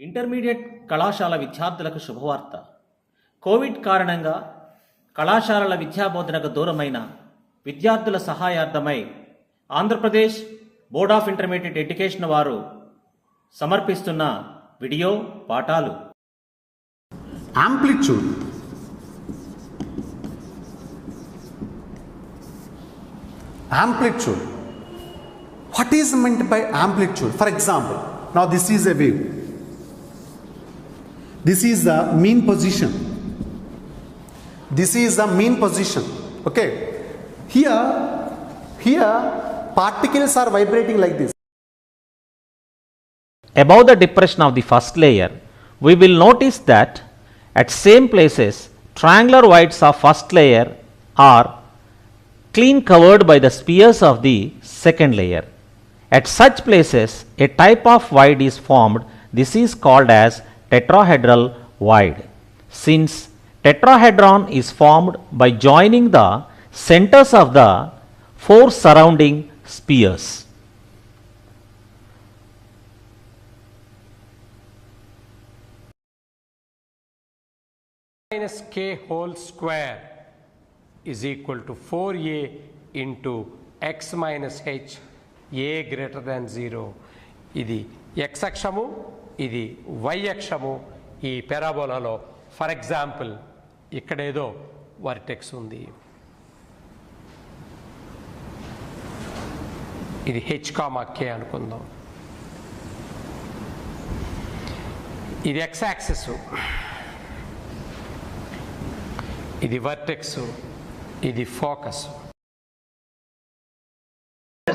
Intermediate కళాశాల విద్యార్థులకు శుభవార్త. కోవిడ్ కారణంగా కళాశాలల విద్యాబోధనకు దూరమైన విద్యార్థుల సహాయార్థమై Andhra Pradesh board of intermediate education వారు సమర్పిస్తున్న వీడియో పాఠాలు. Amplitude. Amplitude. What is meant by amplitude? For example, now this is a wave. This is the mean position. This is the mean position. Okay. Here particles are vibrating like this. Above the depression of the first layer, we will notice that at same places triangular voids of first layer are clean covered by the spheres of the second layer. At such places a type of void is formed. This is called as tetrahedral void. Since tetrahedron is formed by joining the centers of the four surrounding spheres. Minus k whole square is equal to 4a into x minus h a greater than 0. ఇది x అక్షము, ఇది y అక్షము. ఈ పారాబోలాలో for example ఇక్కడేదో vertex ఉంది, ఇది h, k అనుకుందాం. ఇది x axis, ఇది vertex, ఇది focus.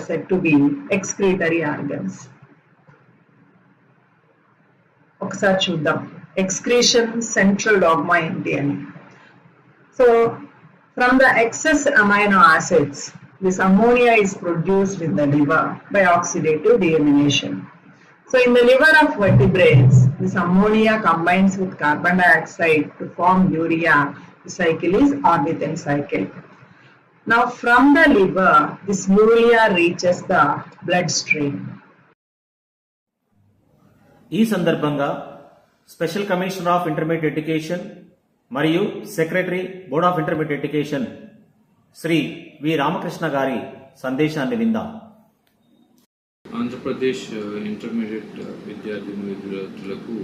Said to be excretory organs. ఒకసారి చూద్దాం excretion central dogma ఏంటి అని. So from the excess amino acids, this ammonia is produced in the liver by oxidative deamination. So in the liver of vertebrates, this ammonia combines with carbon dioxide to form urea. The cycle is Arvithan cycle. Now from the liver, this urea reaches the bloodstream. ఈ సందర్భంగా special commissioner of intermediate education మరియు secretary board of intermediate education Shri V Ramakrishna గారి సందేశాన్ని విందాం. Andhra Pradesh intermediate విద్యార్థులకు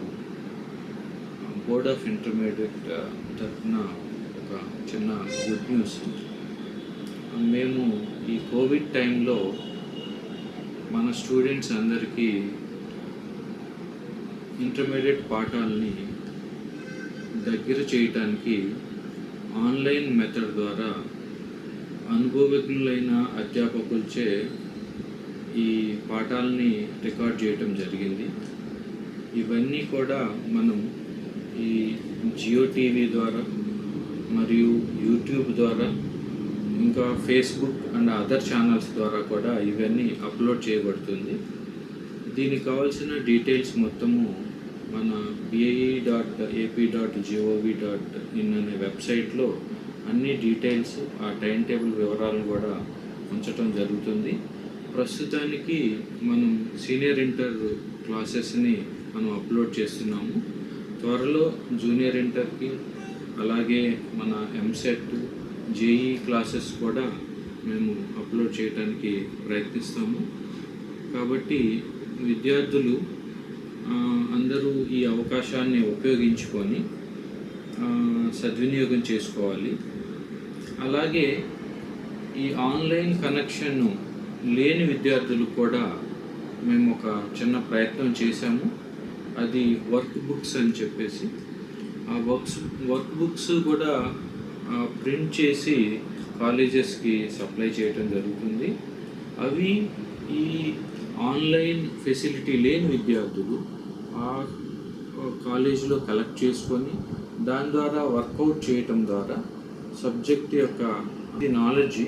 board of intermediate తరఫున ఒక చిన్న గుడ్ న్యూస్. మేము ఈ కోవిడ్ టైంలో మన స్టూడెంట్స్ అందరికీ ఇంటర్మీడియట్ పాఠాలని దగ్గర చేయటానికి ఆన్లైన్ మెథడ్ ద్వారా అనుభవజ్ఞులైన అధ్యాపకులచే ఈ పాఠాలని రికార్డ్ చేయటం జరిగింది. ఇవన్నీ కూడా మనం ఈ జియో టీవీ ద్వారా మరియు యూట్యూబ్ ద్వారా ఇంకా ఫేస్బుక్ అండ్ అదర్ ఛానల్స్ ద్వారా కూడా ఇవన్నీ అప్లోడ్ చేయబడుతుంది. దీనికి కావాల్సిన డీటెయిల్స్ మొత్తము మన bae.ap.gov.in అనే వెబ్సైట్లో అన్ని డీటెయిల్స్, ఆ టైం టేబుల్ వివరాలను కూడా ఉంచడం జరుగుతుంది. ప్రస్తుతానికి మనం సీనియర్ ఇంటర్ క్లాసెస్ని మనం అప్లోడ్ చేస్తున్నాము. త్వరలో జూనియర్ ఇంటర్కి అలాగే మన ఎంసెట్, జేఈ క్లాసెస్ కూడా మేము అప్లోడ్ చేయడానికి ప్రయత్నిస్తాము. కాబట్టి విద్యార్థులు అందరూ ఈ అవకాశాన్ని ఉపయోగించుకొని సద్వినియోగం చేసుకోవాలి. అలాగే ఈ ఆన్లైన్ కనెక్షన్ లేని విద్యార్థులు కూడా మేము ఒక చిన్న ప్రయత్నం చేశాము. అది వర్క్ బుక్స్ అని చెప్పేసి, ఆ వర్క్ బుక్స్ కూడా ప్రింట్ చేసి కాలేజెస్కి సప్లై చేయడం జరుగుతుంది. అవి ఈ ఆన్లైన్ ఫెసిలిటీ లేని విద్యార్థులు ఆ కాలేజీలో కలెక్ట్ చేసుకొని దాని ద్వారా వర్కౌట్ చేయటం ద్వారా సబ్జెక్ట్ యొక్క నాలెడ్జ్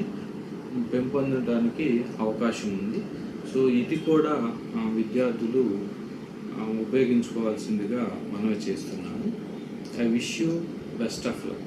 పెంపొందడానికి అవకాశం ఉంది. సో ఇది కూడా విద్యార్థులు ఉపయోగించుకోవాల్సిందిగా మనవి చేస్తున్నాను. I wish you best of luck.